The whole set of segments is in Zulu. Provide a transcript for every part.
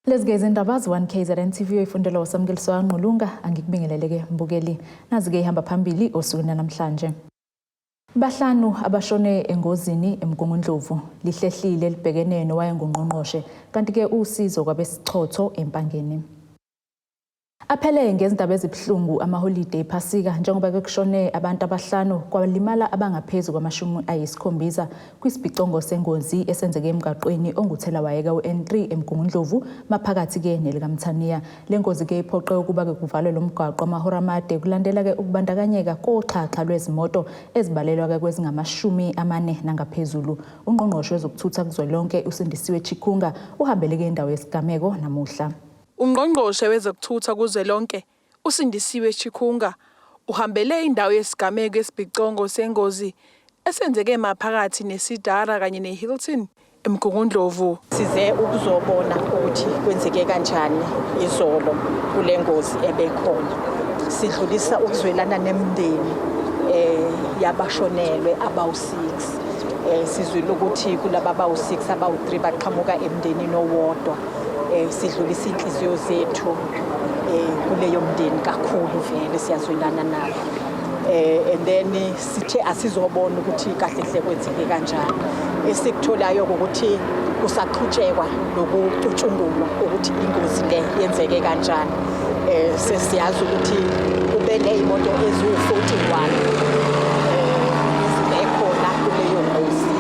Let's gaze indaba N3.LIHLEHLILE ifundela usamukeliso wanqulunga angikubingeleleke mbukeli nazi-ke ihamba phambili osukwini namhlanje. Abahlanu abashone engozini eMgungundlovu lihlehlile libhekene nowayengungqongqoshe kanti-ke usizo kwabesichotho empangeni. Aphele ngezindaba ezibhlungu amaholide ephasika njengoba kushone abantu abahlanu kwalimala abangaphezulu kwama-70 kwisibhicongo sengozi esenzeke emgaqweni onguThelawayeka N3 eMgungundlovu maphakathi-ke nelikamthaniya. Le ngozi-ke iphoqe ukuba-ke kuvalwe lo mgwaqo amahora amade kulandela-ke ukubandakanyeka koxhaxha lwezimoto ezibalelwa-ke kwezingama-40 nangaphezulu. Ungqongqoshe wezokuthutha kuzwelonke uSindisiwe Chikunga uhambeleke indawo yesigameko namuhla. Ungqongqoshe wezokuthutha kuzwelonke uSindisiwe Chikunga uhambele indawo yesigameko esibhicongo sengozi esenzeke maphakathi neSidara kanye neHilton eMgungundlovu. Size ukuzobona ukuthi kwenzeke kanjani izolo kule ngozi ebekhona. Sidlulisa ukuzwelana nemndeni yabashonelwe abawu-6. Sizwile ukuthi kulaba abawu-6 abawu-3 baqhamuka emndenini owodwa. Sidlulisa inhliziyo zethu kuleyo mndeni kakhulu vele siyazwelana nabo. And then sithe asizobona ukuthi kahle hle kwenzeke kanjani. Esikutholayo ukuthi kusaqhutshekwa nokucutshungulwa ukuthi ingozi le yenzeke kanjani. Sesiyazi ukuthi kube nezimoto eziwu-41 ezibekhona kuleyo ngozi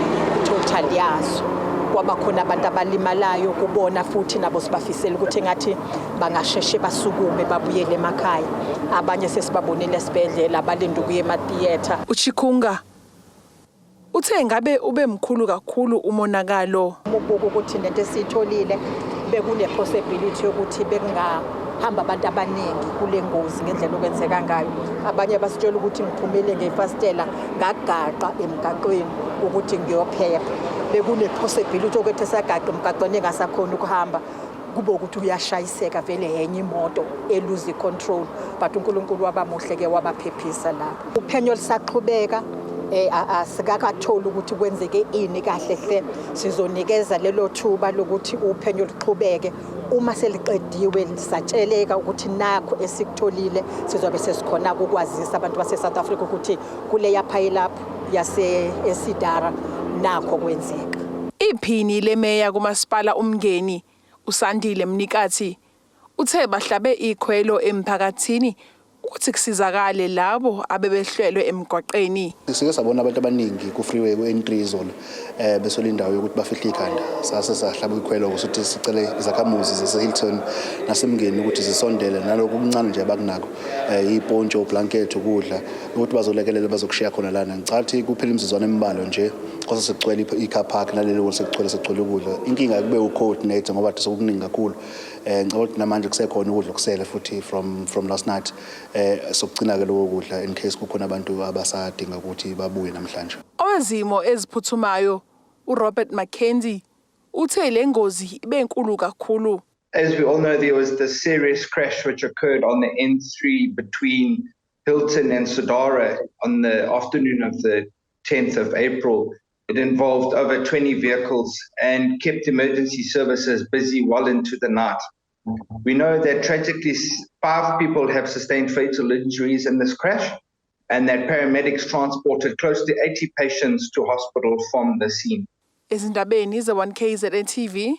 total yazo. Kwaba khona abantu abalimalayo kubona futhi nabo sibafisela ukuthi engathi bangasheshe basukume babuyele emakhaya. Abanye sesibabonile esibhedlela abalinda ukuya ematheater. uChikunga uthe ngabe ube mkhulu kakhulu umonakalo. Ukubuka ukuthi lento esitholile bekune possibility yokuthi bekungahamba abantu abaningi kule ngozi ngendlela okwenzeka ngayo. Abanye basitshela ukuthi ngiphumele ngefastela ngagaqa emgaqweni ukuthi ngiyophepha. Bekune possibility ukuthi esagaqa emgaqweni engasakhona ukuhamba kube ukuthi uyashayiseka vele enye imoto eluze control, but uNkulunkulu wabamuhle-ke wabaphephisa lapho. Uphenyo lisaqhubeka, asikakatholi ukuthi kwenzeke ini kahle hle. Sizonikeza lelo thuba lokuthi uphenyo luqhubeke. Uma seliqediwe lisatsheleka ukuthi nakho esikutholile sizobe sesikhona ukwazisa abantu base-South Africa ukuthi kule yaphayilapho yase-Sidara nakho kwenzeka. Iphini lemeya kumasipala umngeni uSandile Mnikathi uthe bahlabe ikhwelo emphakathini ukuthi kusizakale labo abebehlelwe emgwaqeni. Sike sabona abantu abaningi ku freeway ku-N3 izolo besola indawo yokuthi bafihle ikhanda. Sase sahlaba ikhwelo ukuthi sicele izakhamuzi zase-Hilton nasemngeni ukuthi zisondele nalokho okuncane nje abakunako ipontsho, blanket, ukudla ukuthi bazolekelela bazokushiya khona lana. Ngicathi kuphela imizuzwana emibalo nje kwase sekugcwele i-car park nalelo sekugcwele ukudla. Inkinga kube u-coordinate ngoba sokuningi kakhulu. Ngicabanga ukuthi namanje kusekhona ukudla okusele futhi from last night. Sokugcina-ke lokho kudla in case kukhona abantu abasadinga ukuthi babuye namhlanje. Owezimo eziphuthumayo uRobert Mackenzie uthe le ngozi ibe enkulu kakhulu. As we all know, there was the serious crash which occurred on the N3 between Hilton and Sidara on the afternoon of the 10th of April. It involved over 20 vehicles and kept emergency services busy well into the night. We know that tragically 5 people have sustained fatal injuries in this crash and that paramedics transported close to 80 patients to hospital from the scene. Izindabeni ze1KZNTV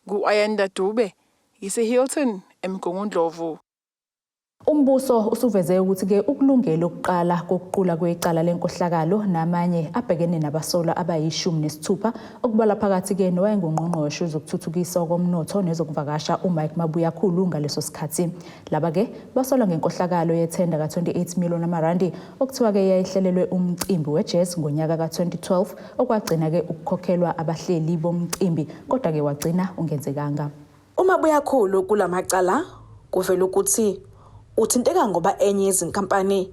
ngu-Ayanda Dube yise-Hilton eMgungundlovu. Umbuso usuveze ukuthi-ke ukulungela ukuqala kokuqula kwecala lenkohlakalo namanye abhekene nabasolwa abayi-16 okubala phakathi-ke nowayengungqongqoshe wezokuthuthukiswa komnotho nezokuvakasha uMabuyakhuLu ngaleso sikhathi. Laba-ke basolwa ngenkohlakalo yethenda ka-28 million amarandi okuthiwa-ke yayihlelelwe umcimbi wejazz ngonyaka ka-2012 okwagcina-ke ukukhokhelwa abahleli bomcimbi kodwa-ke wagcina ungenzekanga. uMabuyakhuLu kulamacala kuvela ukuthi uthinteka ngoba enye yezinkampani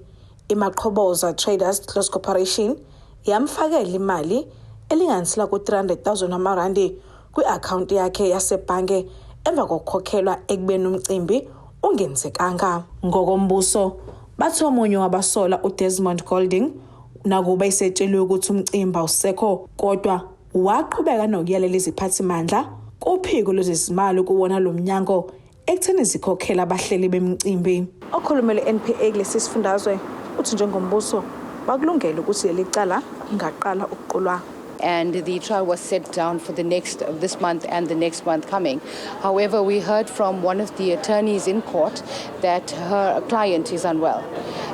iMaqhoboza Traders Close Corporation yamfakela imali elinganisela ku-300,000 amarandi kwi-account yakhe yasebhange emva kokukhokhelwa ekubeni umcimbi ungenzekanga. Ngokombuso bathi omunye wabasola uDesmond Golding nakuba isetsheliwe ukuthi umcimbi awusekho kodwa waqhubeka nokuyalela iziphathimandla kuphiko lwezezimali kuwona lo mnyango ekutheni zikhokhela abahleli bemicimbi. Okhulumele NPA kulesi sifundazwe uthi njengombuso bakulungela ukuthi leli cala ingaqala ukuqulwa. And the trial was set down for this month and the next month coming. However, we heard from one of the attorneys in court that her client is unwell.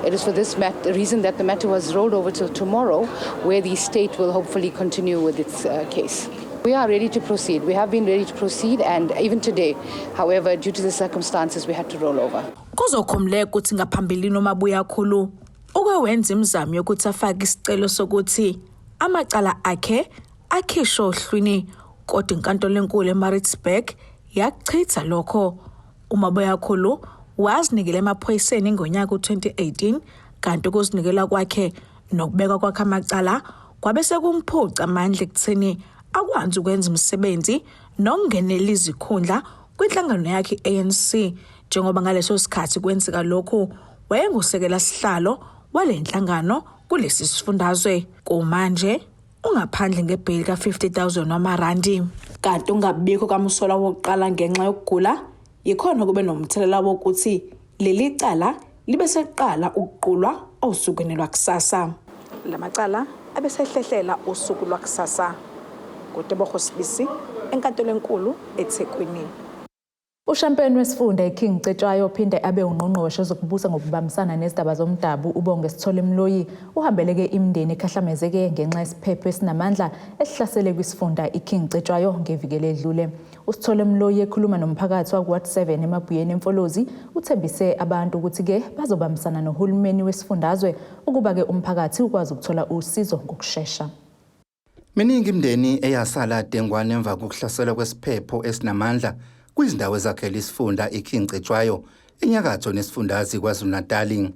It is for this reason that the matter was rolled over till tomorrow, where the state will hopefully continue with its case. We are ready to proceed. We have been ready to proceed, and even today, however, due to the circumstances, we had to roll over. Kuzokhumleka ukuthi ngaphambilini uMabuyakhulu ukwenza imizamo yokuthi afake isicelo sokuthi amacala akhe akhishwe ohlwini, kodwa inkantolo enkulu eMaritzburg yachitha lokho. uMabuyakhulu wazinikela emaphoyiseni ngonyaka u-2018, kanti ukuzinikela kwakhe nokubeka kwakhe amacala kwabe sekumphuca amandla ekutheni akwazi ukwenza umsebenzi nokungenela izikhundla kwinhlangano yakhe ANC, njengoba ngaleso sikhathi kwenzeka lokho wayengusekela sihlalo wale nhlangano kulesi sifundazwe. Kumanje ungaphandle ngebheli ka-50,000 wamarandi, kanti ungabikho kamusola wokuqala ngenxa yokugula. Yikhona kube nomthelela wokuthi leli cala libe seqala ukuqulwa osukwini lwakusasa. Lamacala abesehlehlela usuku lwakusasa. Kutebogo Sibisi, enkantolo enkulu eThekwini. Ushampiyoni wesifunda iKing Cetshwayo ophinde abe ungqongqoshe zokubusa ngokubambisana nezindaba zomdabu uBonge Sitholemloyi uhambeleke imindeni ekhahlamezeke ngenxa yesiphepho esinamandla esihlasele kwisifunda iKing Cetshwayo ngevikele edlule. uSitholemloyi ekhuluma nomphakathi wakuWard 7 eMabuyeni eMfolozi uthembise abantu ukuthi ke bazobambisana nohulumeni wesifundazwe ukuba ke umphakathi ukwazi ukuthola usizo ngokusheshsha. Miningi imindeni eyasala dengwane emva kokuhlaselwa kwesiphepho esinamandla kwizindawo ezakhele isifunda iKing Cetshwayo enyakatho nesifundazi KwaZulu-Natal.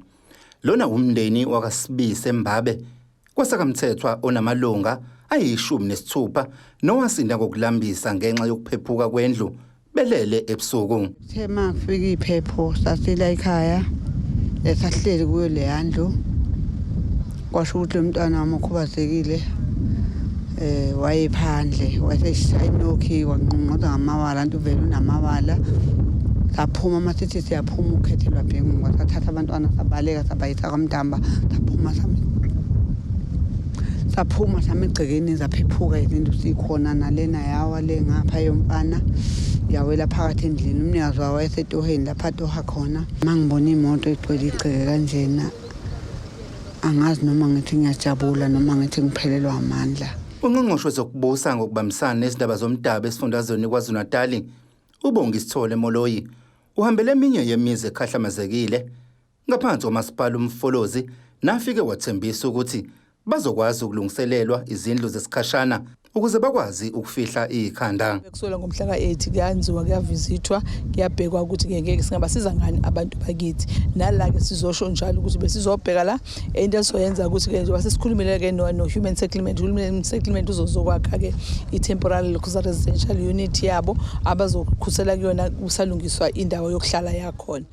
Lona umndeni wakwaSibise Mbabe kwasakamthethwa onamalunga ayi-16 nowasinda ngokulambisa ngenxa yokuphephuka kwendlu belele ebusuku. Thema kufika iphepho sasila ekhaya esahleli kuyo le handlu kwasho ukuthi umntwana wami okhubazekile wayephandle waseshayinokhi wanqonqoza ngamawala antu vele unamawala saphuma masithi siyaphuma ukhethelwa bhengu kwathatha abantwana sabaleka sabayisa kaMdamba saphuma samegcekeni zaphephuka izinto sikhona nalena yawa le ngapha yomfana yawela phakathi endlini umnikazi wawo esetoheni lapha toha khona mangibona imoto igcwele igceke kanjena angazi noma ngithi ngiyajabula noma ngithi ngiphelelwa amandla. Ungqongqoshe zokubusa ngokubambisana nezindaba zomdabu esifundazweni KwaZulu-Natal uBonge Sitholemloyi uhambele eminye yemizi ekhahlamezekile ngaphansi komasipala uMfolozi nafike wathembisa ukuthi bazokwazi ukulungiselelwa izindlu zesikhashana ukuze bakwazi ukufihla ikhanda. Kusukela ngomhla ka-8 kuyanziwa kuyavizithwa kuyabhekwa ukuthi ngeke singabasiza ngani abantu bakithi nala-ke sizosho njalo ukuthi besizobheka la into esizoyenza ukuthi-ke njengoba sesikhulumile-ke no-human settlement. Human settlement uzozokwakha-ke i-temporary residential unit yabo abazokhusela kuyona kusalungiswa indawo yokuhlala yakhona.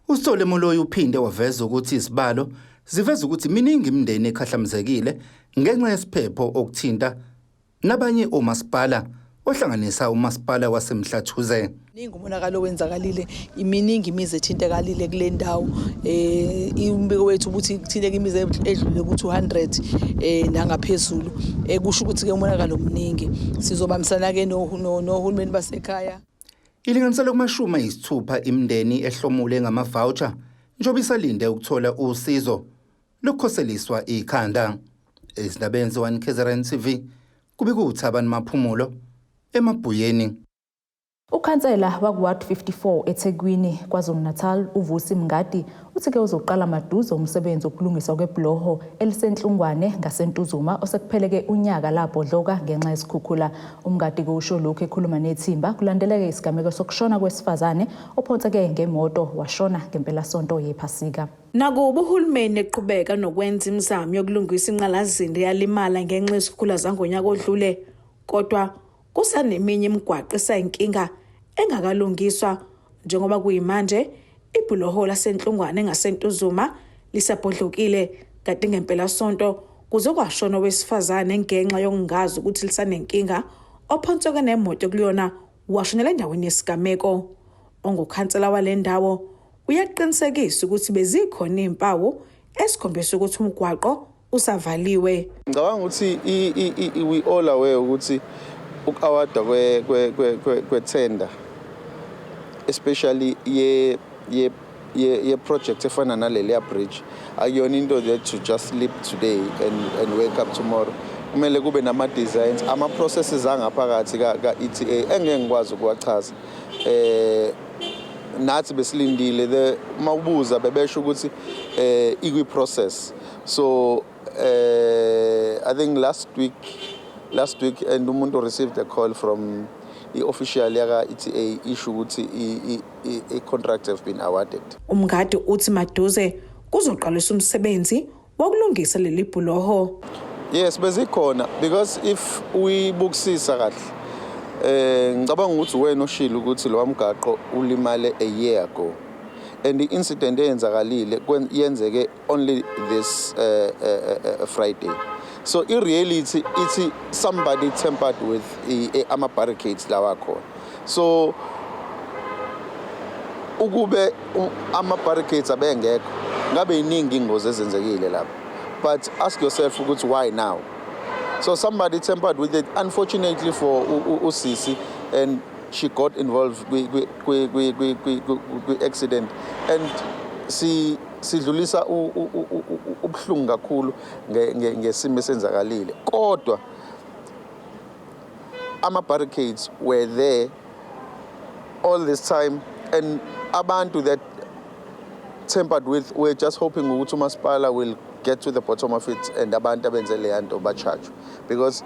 uSitholemloyi uphinde waveza ukuthi izibalo ziveza ukuthi miningi imindeni ekhahlamezekile ngenxa yesiphepho okuthinta nabanye omasipala ohlanganisa umasipala waseMhlathuze. Ningi umonakalo wenzakalile iminingi imizi ethintekalile kule ndawo umbiko wethu ukuthi kuthinteka imizi edlule ku200 nangaphezulu kusho ukuthi ke umonakalo omningi sizobambisana ke nohulumeni basekhaya. Ilinganiselo kuma-60 imindeni ehlomule ngama-voucher njengoba isalinde ukuthola usizo lokukhoseliswa ikhanda. Ezindabeni ze-1KZN kubika uThabani Maphumulo eMabuyeni. Ukhansela wakuWard 54 eThekwini KwaZulu-Natal uVusi Mngadi uthi ke uzoqala maduze umsebenzi wokulungiswa kwebloho elisenhlungwane ngaseNtuzuma osekupheleke unyaka lapho dloka ngenxa yesikhukhula. Umngadi kusho lokho ekhuluma nethimba kulandeleke isigameko sokushona kwesifazane ophonseke ngemoto washona ngempelasonto yephasika. Nakuba uhulumeni eqhubeka nokwenza imizamo yokulungisa inqalazinde yalimala ngenxa yesikhukhula zangonyaka odlule, kodwa kusaneminye imigwaqo esayinkinga engakalungiswa njengoba kuyimanje ibhuloho lasenhlungwane ngaseNtuzuma lisabhodlokile kanti ngempelasonto kuzokwashona wesifazane ngenxa yokungazi ukuthi lisanenkinga ophonseke nemoto kuliyona washonela endaweni yesigameko. Ongukhansela wale ndawo uyaqinisekisa ukuthi bezikhona izimpawu esikhombisa ukuthi umgwaqo usavaliwe. Ngicabanga ukuthi we all aware ukuthi ukawada kwe tender especially ye project efana naleli bridge akuyona into that to just sleep today and wake up tomorrow. Kumele kube nama designs ama processes angaphakathi ka ETA engeke ngikwazi ukuwachaza. Nathi besilindile the mawubuza bebesho ukuthi ikwi process. So I think last week and umuntu received a call from the official yaka ETA issue ukuthi a contract have been awarded. Umngadi uthi maduze kuzoqalisa umsebenzi wokulungisa leli bhuloho. Yes, bezikhona because if we bukisisa kahle ngicabanga ukuthi wena oshilo ukuthi lo mgaqo ulimale a year ago and the incident eyenzakalile yenzeke only this Friday. So in reality it's somebody tampered with ama barricades lawa khona. So ukube ama barricades abengekho ngabe iningi ingozi ezenzekile lapha. But ask yourself ukuthi why now? So somebody tampered with it, unfortunately for Usisi, and she got involved with accident. And sidlulisa ubuhlungu kakhulu ngesimo esenzakalile. Kodwa ama barricades were there all this time, and abantu that tampered with were just hoping ukuthi umasipala will get to the bottom of it and abantu abenze le yanto bacharge because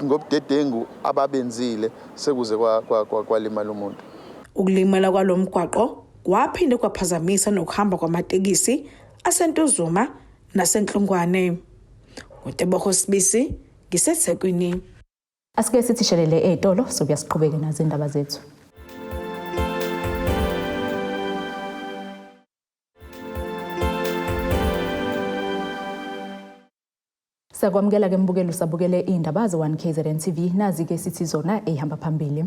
ngobudedengu ababenzile sekuze kwalimala umuntu. Ukulimala kwalomgwaqo kwaphinde kwaphazamisa nokuhamba kwamatekisi aseNtuzuma naseNhlungwane. Ngoteboho Sibisi ngiseThekwini. Asike sithi shelele etolo sobuyasiqhubeka nazo indaba zethu. Sakwamukela ke mbukelo sabukele indaba ze1KZNTV nazi ke sithi zona ehamba phambili.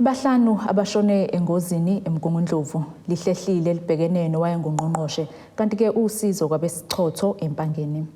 Abahlanu abashone engozini emgungundlovu lihlehlile libhekene nowayengungqongqoshe kanti ke usizo kwabesichotho empangeni.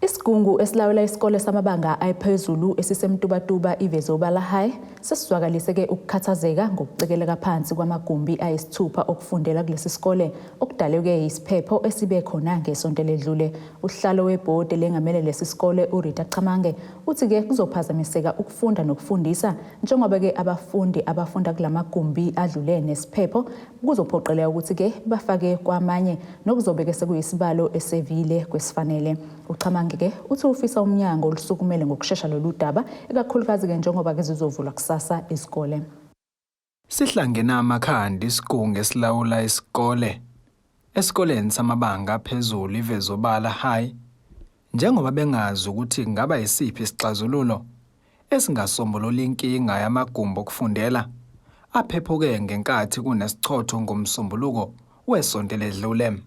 Isigungu esilawula isikole samabanga aphezulu esisemtubatuba iVezobala High sesizwakalise ke ukukhathazeka ngokucekeleka phansi kwamagumbi ayisithupha okufundela kulesi sikole okudaleke isiphepho esibe khona ngesonto ledlule. Uhlalo webhodi lengamele lesi sikole uRita Chamange uthi ke kuzophazamiseka ukufunda nokufundisa njengoba ke abafundi abafunda kulamagumbi adlule nesiphepho kuzophoqeleka ukuthi ke bafake kwamanye nokuzobeke sekuyisibalo esevile kwesifanele. Uchamange ke uthi ufisa umnyango olusukumele ngokusheshsha lolu daba ekakhulukazi ke njengoba ke zizovulwa kusasa isikole. Sihlangena amakhandi isigungu esilawula isikole esikoleni samabanga aphezulu iVezobala High njengoba bengazi ukuthi ngaba yisiphi isixazululo esingasombulula inkinga yamagumbi okufundela aphephoke ngenkathi kunesichotho ngomsombuluko wesonto ledlule.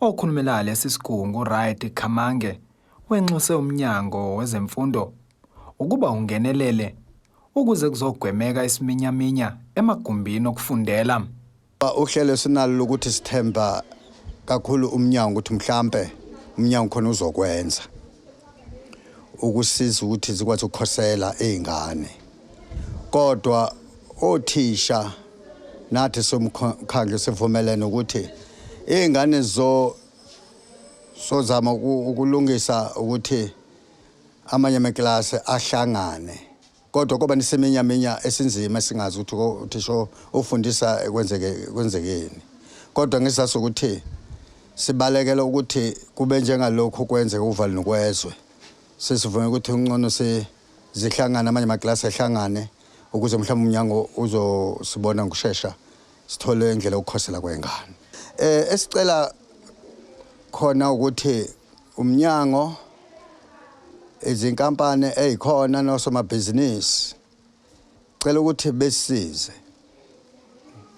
Okhulumela lesi sigungu uRita Chamange wenxuse umnyango wezemfundo ukuba ungenelele ukuze kuzogwemeka isiminyaminya emagumbini okufundela. Uhlelo sinalo ukuthi sithemba kakhulu umnyango ukuthi mhlambe umnyango khona uzokwenza ukusiza ukuthi zikwazi ukukhosela izingane. Kodwa othisha nathi somkhandlo sivumelene ukuthi izingane sozama ukulungisa ukuthi amanye amaklasi ahlangane. Kodwa kuba niseminyaminya esinzima singazi ukuthi uthisha ufundisa kwenzekeni. Kodwa ngisasa ukuthi sibalekela ukuthi kube njengalokho kwenzeka uvalo nokwezwe. Sesivuma ukuthi ungcono zihlangana amanye amaklasi ahlangane ukuze mhlawumbe umnyango uzosibona ngokusheshsha sithole indlela ukukhosela kwengane. Esicela khona ukuthi umnyango izinkampani ezikhona nosomabhizinisi cela ukuthi besize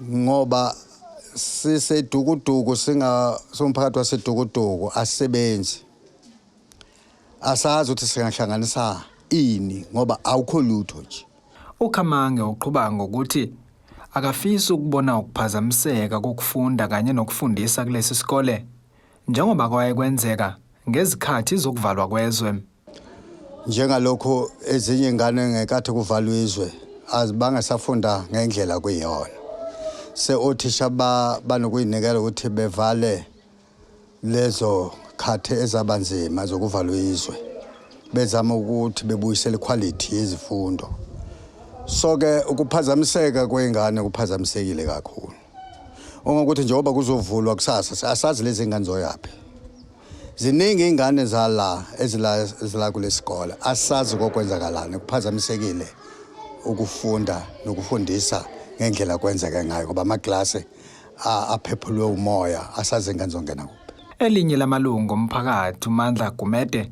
ngoba sisedukuduku somphakathi wasedukuduku asebenzi asazi ukuthi singahlanganisa ini ngoba awukho lutho nje. uKhamange uqhubanga ngokuthi akafisi ukubona ukuphazamiseka kokufunda kanye nokufundisa kulesi sikole njengoba kwayekwenzeka ngezikhathi zokuvalwa kwezwe. Njengalokho ezinye ingane ngekade kuvalwa izwe bangasafunda ngendlela kuyiyona. Othisha banokuyinikela ukuthi bevale lezo khathe ezabanzima zokuvalwa izwe. Bezama ukuthi bebuyisele quality yezifundo. So-ke ukuphazamiseka kwengane kuphazamisekile kakhulu. Ongokuthi njengoba kuzovulwa kusasa asazi lezi ingane zoyaphi. Ziningi ingane ezila kulesikole asazi kokwenzakalana kuphazamisekile ukufunda nokufundisa ngendlela kwenzeka ngayo ngoba amaklasi aphephulwe umoya asazi ingane zongena kuphi. Elinye lamalungu omphakathi uMandla Gumede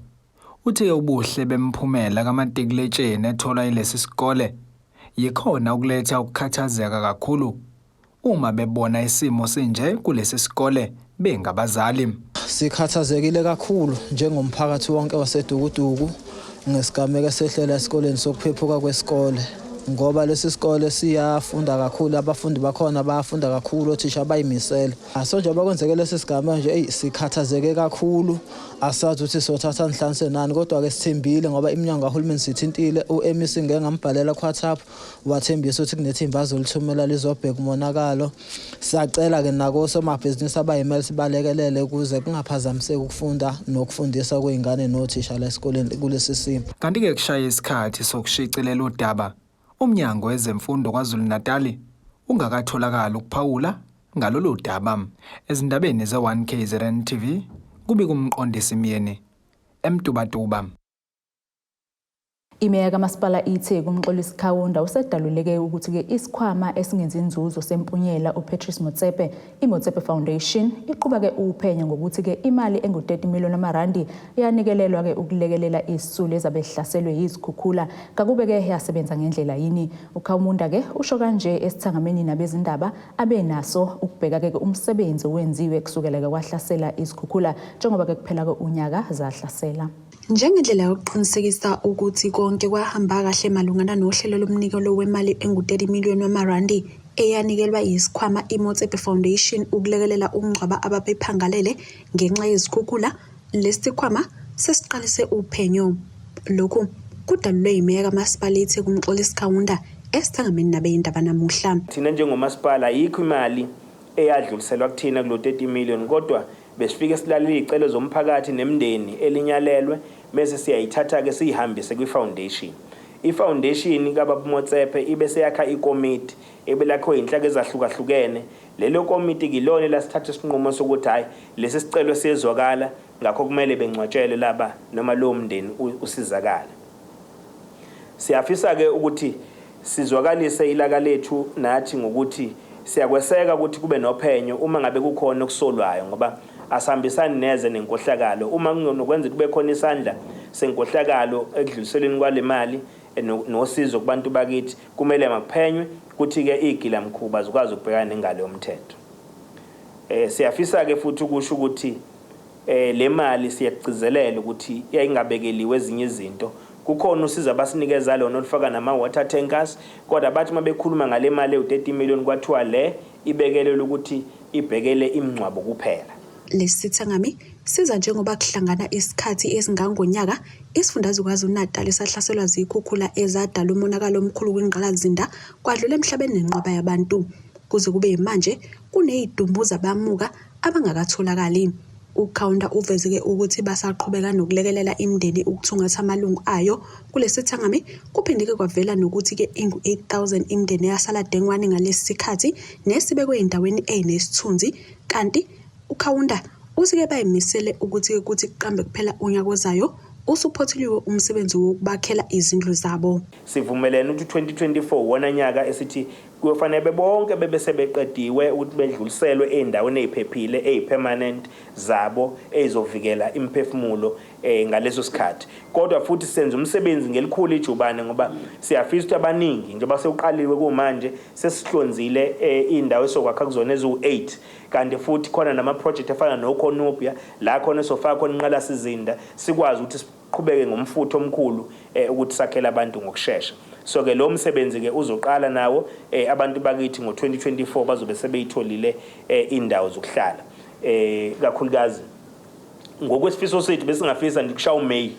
uthi ubuhle bemphumela kamatikuletsheni ethola ilesi sikole yikhona ukuletha ukukhathazeka kakhulu uma bebona isimo sinje kulesi sikole bengabazali. Sikhathazekile kakhulu njengomphakathi wonke waseDukuduku ngesigameko esehlela esikoleni sokuphephuka kwesikole ngoba lesi sikole siyafunda kakhulu, abafundi bakhona bayafunda kakhulu, othisha bayimisela. So njengoba kwenzeke lesi sigameko nje sikhathazeke kakhulu, asazi ukuthi sothatha nhlanse nani, kodwa ke sithembile ngoba iminyango kahulumeni sithintile. uMC ngeke ngambhalela kuWhatsApp wathembisa ukuthi kunethimba azolithumela lizobheka umonakalo. Siyacela ke nako somabhizinisi abayimeli sibalekelele ukuze kungaphazamiseki ukufunda nokufundisa kwezingane nothisha la esikoleni kulesi simo. Kanti ke kushaya isikhathi sokushicilela udaba uMnyango wezemfundo KwaZulu-Natal ungakatholakala ukuphawula ngalolu daba. Ezindabeni ze1KZN TV kubika umqondisi Myeni eMtubatuba. Imeya kaMasipala ithe kumxolisi Khawunda usedaluleke ukuthi ke isikhwama esingenzi inzuzo sempunyela uPatrice Motsepe iMotsepe Foundation iquba ke uphenyo ngokuthi ke imali engu-30 million randi yanikelelwa ke ukulekelela izisulu ezabehlaselwe yizikhukhula kakube ke yasebenza ngendlela yini. uKhawunda ke usho kanje esithangameni nabezindaba abenaso ukubheka ke umsebenzi wenziwe kusukela ke kwahlasela izikhukhula njengoba ke kuphela ke unyaka zahlasela. Njengendlela yokuqinisekisa ukuthi konke kwahamba kahle malungana nohlelo lomnikelo wemali engu-30 million randi eyanikelwa yisikhwama iMotsepe Foundation ukulekelela ukungcwaba ababephangalele ngenxa yezikhukhula, lesi sikhwama sesiqalise uphenyo. Lokhu kudalulwe yimeya kaMasipala ithe kumxolisi Khawunda esithangameni nabezindaba namuhla. Thina njengomasipala ayikho imali eyadluliselwa kuthina kulo 30 million kodwa besifike silalele izicelo zomphakathi nemndeni elinyalelwe bese siyayithatha ke sihambise kwi-foundation. I-foundation kaBaba Motsepe ibe seyakha ikomiti ebelakho inhlaka ezahlukahlukene. Lelo komiti kilona lasithatha isinqumo sokuthi hayi lesi sicelo siyezwakala ngakho kumele bengcwatshele laba noma lo mndeni usizakala. Siyafisa ke ukuthi sizwakalise ilaka lethu nathi ngokuthi siyakweseka ukuthi kube nophenyo uma ngabe kukhona okusolwayo ngoba asihambisani neze nenkohlakalo. Uma kunokwenza kube khona isandla senkohlakalo ekudluliselweni kwale mali nosizo kubantu bakithi kumele makuphenywe kuthi ke igila mkhuba zikwazi ukubhekana nengalo yomthetho. Siyafisa ke futhi ukusho ukuthi le mali siyagcizelela ukuthi yayingabekeliwe ezinye izinto. Kukhona usizo abasinikeza lona olufaka nama-water tankers kodwa bathi uma bekhuluma ngale mali ewu-30 million kwathiwa le ibekelele ukuthi ibhekele imingcwabo kuphela. Lesi sithangami siza njengoba kuhlangana isikhathi esingangonyaka isifundazwe KwaZulu-Natal sahlaselwa zikhukhula ezadala umonakalo omkhulu kwingqalazinda kwadlula emhlabeni nenqwaba yabantu. Kuze kube manje kunezidumbuza bamuka abangakatholakali. uKhawunda uvezeke ukuthi basaqhubeka nokulekelela imindeni ukuthungatha amalungu ayo kulesi thangami. Kuphindeke kwavela nokuthi ke ingu-8,000 imindeni yasala dengwane ngalesi sikhathi nesibekwe endaweni eyinesithunzi. Kanti uKhawunda usike bayimisele ukuthi kuqambe kuphela unyaka ozayo usuphotheliwe umsebenzi wokubakhela izindlu zabo. Sivumelene ukuthi 2024 wona nyaka esithi kufanele bonke bebesebeqediwe ukuthi bedluliselwe endaweni eziphephile ezipermanent zabo ezizovikela imphefumulo ngaleso sikhathi. Kodwa futhi senze umsebenzi ngelikhulu ijubane ngoba siyafisa ukuthi abaningi njengoba sewuqaliwe kumanje sesihlonzile indawo esokwakha kuzona ezu8 kanti futhi khona nama project afana noKonopia la khona sofaka khona inqala sizinda sikwazi ukuthi siqhubeke ngomfutho omkhulu ukuthi sakhele abantu ngokusheshsha. so ke lo msebenzi ke uzoqala nawo abantu bakithi ngo2024 bazobe sebeyitholile indawo zokuhlala kakhulukazi ngokwesifiso sethu besingafisa ndikushawa uMay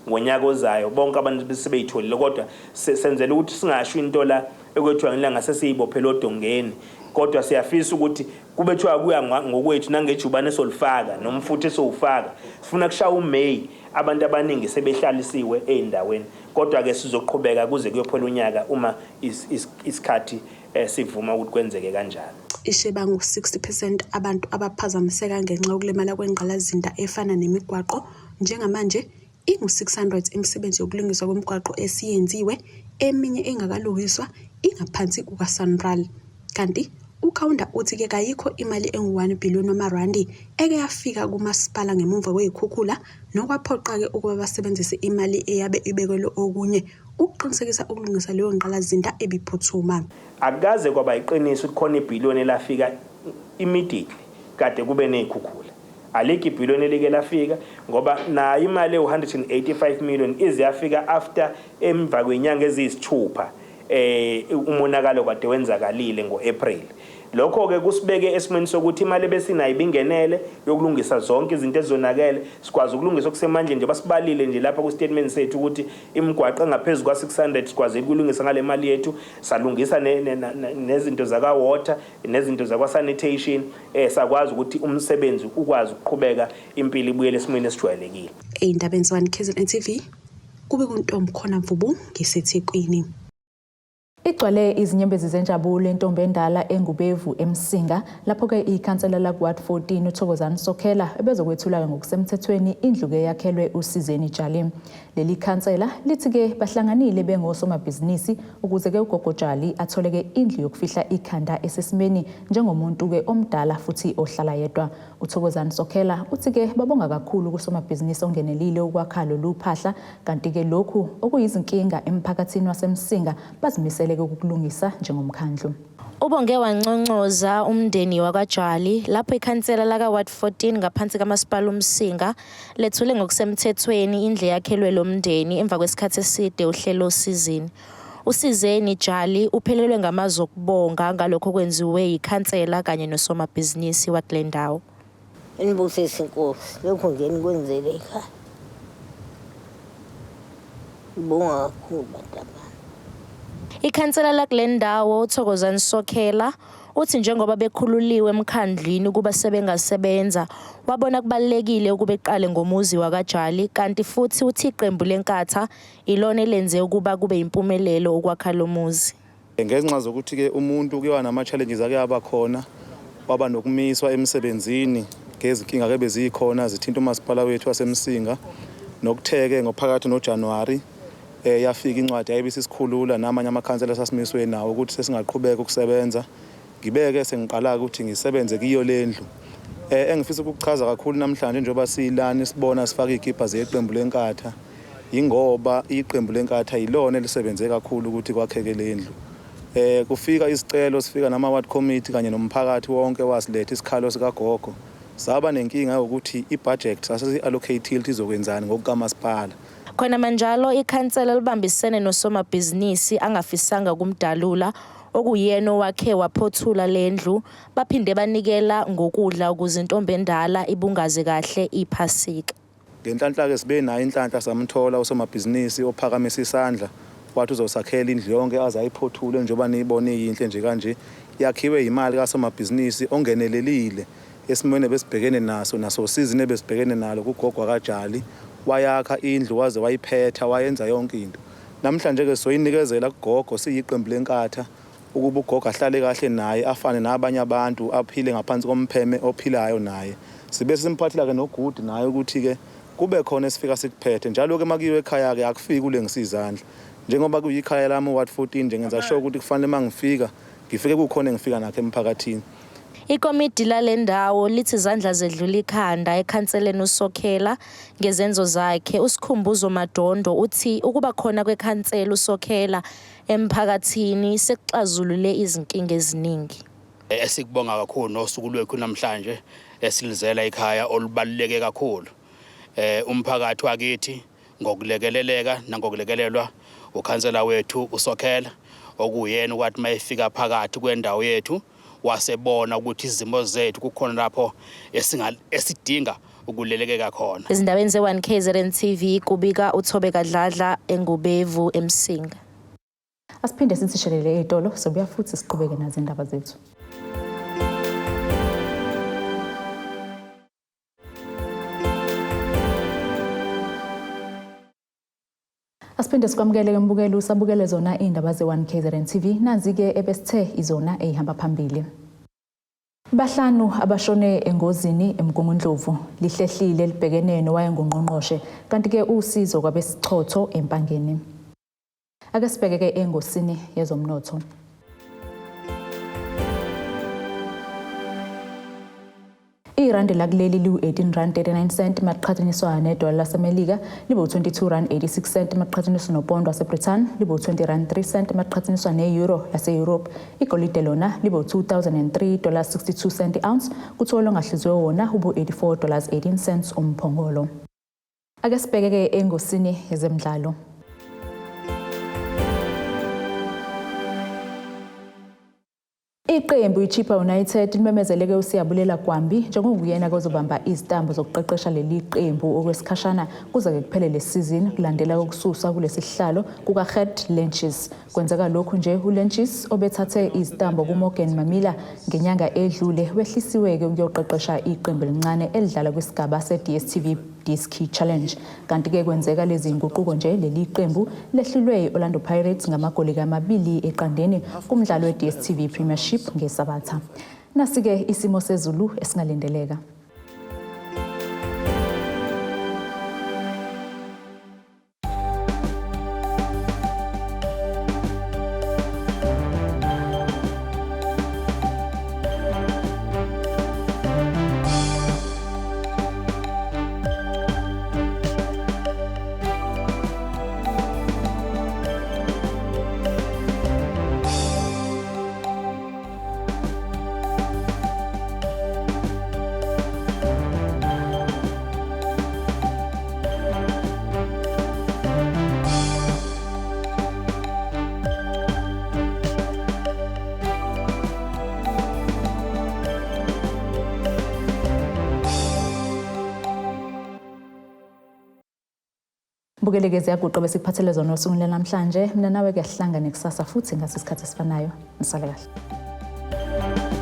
ngonyaka ozayo bonke abantu besebeyitholile kodwa senzele ukuthi singasho into la ekwethiwa ngilanga sesiyibophela odongeni kodwa siyafisa ukuthi kube thiwa kuya ngokwethu nangejubane solifaka nomfutho esowufaka sifuna kushawa uMay abantu abaningi sebehlalisiwe eindaweni kodwa ke sizoqhubeka kuze kuyophela unyaka uma isikhathi sivuma ukuthi kwenzeke kanjalo. Isheba ngo-60% abantu abaphazamiseka ngenxa yokulimala kwengqalazinda efana nemigwaqo njengamanje ingu-600 imisebenzi yokulungiswa kwemigwaqo esiyenziwe eminye engakalungiswa ingaphansi kuka-SANRAL kanti ukhawunda uthi ke kayikho imali engu-1 billion wamarandi eke yafika kumasipala ngemuva kwezikhukhula nokwaphoqa ke ukuba basebenzise imali eyabe ibekelwe okunye ukuqinisekisa ukulungisa leyo ngqalazinda ebiphuthuma. Akaze kwaba iqiniso ukukhona ibhiliyoni elafika immediately kade kube nezikhukhula. Alikho ibhiliyoni elike lafika ngoba nayo imali e185 million iziyafika after emva kwenyanga eziyisithupha umonakalo kade wenzakalile ngoApril. Lokho ke kusibeke esimweni sokuthi imali besinayo ibingenele yokulungisa zonke izinto ezonakele sikwazi ukulungisa okusemandleni nje basibalile nje lapha ku statement sethu ukuthi imigwaqo engaphezulu kwa600 sikwazi ukulungisa ngale mali yethu salungisa nezinto zaka water nezinto zakwa sanitation sakwazi ukuthi umsebenzi ukwazi ukuqhubeka impilo ibuyele esimweni esijwayelekile. Eindabeni zwa-N3.LIHLEHLILE kube kuntombi khona Mvubu ngisethekwini. Igcwale izinyembezi zenjabulo intombi endala engubevu eMsinga lapho ke ikhansela la Ward 14 uThokozani Sokhela ebezokwethula ngokusemthethweni indlu ke yakhelwe uSizeni Jali. Leli khansela lithi ke bahlanganile bengosomabhizinisi ukuze ke ugogo Jali athole ke indlu yokufihla ikhanda esesimeni njengomuntu ke omdala futhi ohlala yedwa. uThokozani Sokhela uthi ke babonga kakhulu kusomabhizinisi ongenelile ukwakhalo luphahla kanti ke lokhu okuyizinkinga emphakathini waseMsinga bazimisele ukulungisa njengomkhandlu. Ubonge wanconcoza umndeni wakwaJali lapho ikhansela la Ward 14 ngaphansi kamasipala uMsinga lethule ngokusemthethweni indle yakhelwe lo mndeni emva kwesikhathi eside uhlelo uSizini. uSizeni Jali uphelelwe ngamazwi okubonga ngalokho kwenziwe ikhansela kanye nosomabhizinisi wakulendawo. Inibusise inkosi lokho ngeni kwenzele ekhaya. Ngibonga kakhulu bataba. Ikhansela la kulendawo uThokozani Sokhela uthi njengoba bekhululiwe emkhandlini kuba sebengasebenza wabona kubalekile ukuba eqale ngomuzi wakaJali kanti futhi uthi iqembu lenkatha ilona elenze ukuba kube impumelelo okwakha lo muzi. Ngenxa zokuthi ke umuntu kuyiwa nama challenges ake aba khona waba nokumiswa emsebenzini ngezinkinga ke bezikhona zithinta umasipala wethu waseMsinga nokutheke ngophakathi noJanuary yafika incwadi ayibisisikhulula namanye amakhansela sasimiswe nawo ukuthi sesingaqhubeka ukusebenza ngibeke sengiqala ukuthi ngisebenze kiyo lendlu engifisa ukuchaza kakhulu namhlanje njengoba silana sibona sifaka igipa zeqembu lenkatha ingoba iqembu lenkatha yilona elisebenze kakhulu ukuthi kwakheke lendlu kufika isicelo sifika nama ward committee kanye nomphakathi wonke wasiletha isikhalo sikagogo saba nenkinga ukuthi ibudget sasi-allocate izokwenzani ngokukamasipala. Khona manjalo ikhansela libambisene nosomabhizinisi angafisanga kumdalula okuyena wakhe waphothula lendlu baphinde banikela ngokudla ukuze intombi endala ibungaze kahle iphasika. Ngenhlanhla ke sibe nayo inhlanhla samthola usomabhizinisi ophakamisa isandla wathi uzosakhela indlu yonke azayiphothule njengoba niyibone yinhle nje kanje yakhiwe imali kasomabhizinisi ongenelelile esimweni besibhekene naso Sizini besibhekene nalo kugogo kaJali wayakha indlu waze wayiphetha wayenza yonke into. Namhlanje ke soyinikezela kugogo siyiqembu lenkatha ukuba ugogo ahlale kahle naye afane nabanye abantu aphile ngaphansi kompheme ophilayo naye. Sibe simphathela ke nogudi naye ukuthi ke kube khona esifika sikuphethe njalo ke makiwe ekhaya ke akufiki kule ngisizandla njengoba kuyikhaya lami Ward 14 nje ngenza sure ukuthi kufanele mangifika ngifike kukhona engifika nakhe emphakathini. Ikomiti lalendawo lithi izandla zedlula ikhanda ekhanseleni uSokhela ngezenzo zakhe. uSikhumbuzo Madondo uthi ukuba khona kwekhansela uSokhela emphakathini sekuxazulule izinkinga eziningi. Esikubonga kakhulu nosuku lwethu namhlanje esilizela ikhaya olubaluleke kakhulu. Umphakathi wakithi ngokulekeleleka nangokulekelelwa ukhansela wethu usokhela okuyena kwathi mayifika phakathi kwendawo yethu wasebona ukuthi izimo zethu kukhona lapho esidinga ukulelekeka khona. Ezindaweni ze-1KZN-TV kubika uThobeka Dladla eNgubevu eMsinga. Asiphinde sisishelele etolo sobuya futhi siqhubeke nazo indaba zethu. Asiphinde sikwamukele mbukeli usabukele zona indaba ze-1KZN-TV nazi-ke ebesithe izona ehamba phambili. Abahlanu abashone engozini eMgungundlovu lihlehlile libhekene nowayengungqongqoshe kanti-ke usizo kwabesichotho empangeni. Ake sibheke engosini yezomnotho. Irandi lakuleli liwu-18.39 maqhathaniswa nedola laseMelika libe u-22.86 maqhathaniswa nopondo waseBritain libe u-20.03 maqhathaniswa ne-euro lase-Europe. Igolide lona libe u-$2,003.62 ounce kuthiwa ongahliziwe wona ubu-$84.18 umphongolo. Ake sibheke engosini yezemidlalo. Iqembu iChippa United limemezeleke uSiyabulela Gwambi njengokuyena kozobamba izitambo zokuqeqesha leli qembu okwesikhashana kuze kuphele lesizini kulandela ukususwa kulesihlalo kukaGert Lentjes. Kwenzeka lokhu nje uLentjes obethathe izitambo kuMorgan Mamila ngenyanga edlule wehlisiweke ukuyoqeqesha iqembu elincane elidlala kwisigaba se-DStv Disc Challenge. Kanti-ke kwenzeka lezi nguquko nje leli qembu lehlulwe i-Orlando Pirates ngamagoli ka2-0 kumdlalo we-DStv Premiership ngeSabatha. Nasi-ke isimo sezulu esingalindeleka. Bukelekeze yaguqa besikuphathele zona osukwini namhlanje. Mina nawe kuyahlangana kusasa futhi ngasisikhathi esifanayo. Nisale kahle.